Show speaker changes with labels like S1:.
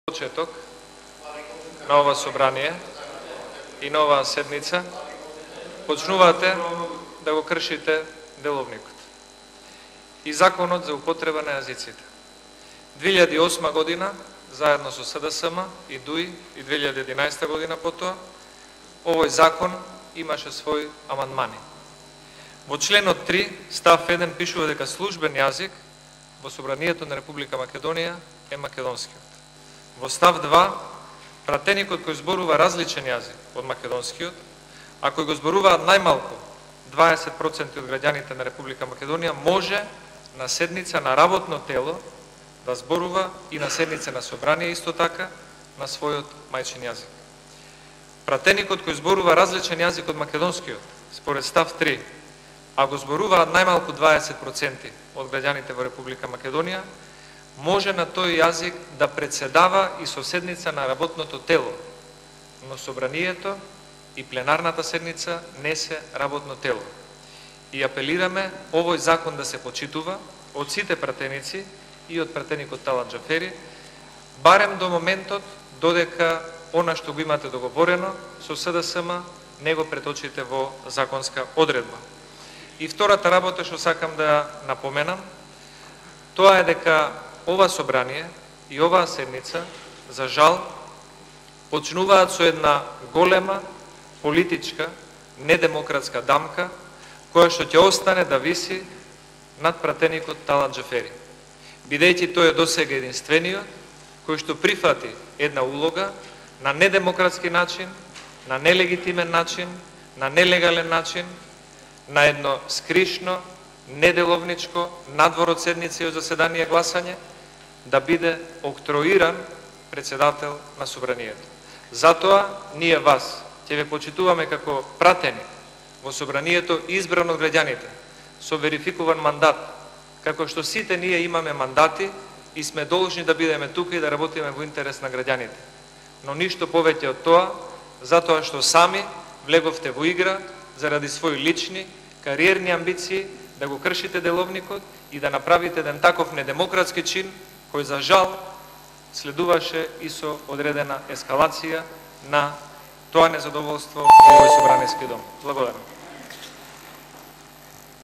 S1: Почеток на ова собрание и на оваа седница почнувате да го кршите деловникот и законот за употреба на јазиците. 2008 година, заедно со СДСМ и ДУИ, и 2011 година потоа, овој закон имаше своји амандмани. Во членот 3, став 1 пишува дека службен јазик во Собранието на Република Македонија е македонскиот. Во став 2, пратеникот кој зборува различен јазик од македонскиот, а кој го зборуваат најмалку 20% од граѓаните на Република Македонија, може на седница на работно тело да зборува и на седница на собрание исто така на својот мајчин јазик. Пратеникот кој зборува различен јазик од македонскиот, според став 3, а го зборуваат најмалку 20% од граѓаните во Република Македонија, може на тој јазик да председава и со седница на работното тело, но собранието и пленарната седница не се работно тело. И апелираме овој закон да се почитува од сите пратеници и од пратеникот Талат Џафери, барем до моментот додека она што го имате договорено со СДСМ не го преточите во законска одредба. И втората работа што сакам да напоменам, тоа е дека ова собрание и оваа седница, за жал, почнуваат со една голема политичка, недемократска дамка, која што ќе остане да виси над пратеникот Талат Џафери. Бидејќи тој е досега единствениот, кој што прифати една улога на недемократски начин, на нелегитимен начин, на нелегален начин, на едно скришно, неделовничко, надвор од седница и од заседание гласање, да биде октроиран председател на собранието. Затоа ние вас ќе ве почитуваме како пратеник во собранието избран од граѓаните, со верификуван мандат, како што сите ние имаме мандати и сме должни да бидеме тука и да работиме во интерес на граѓаните. Но ништо повеќе од тоа, затоа што сами влеговте во игра заради своји лични, кариерни амбиции, да го кршите деловникот и да направите еден таков недемократски чин, кој за жал следуваше и со одредена ескалација на тоа незадоволство во овој собраниски дом. Благодарам.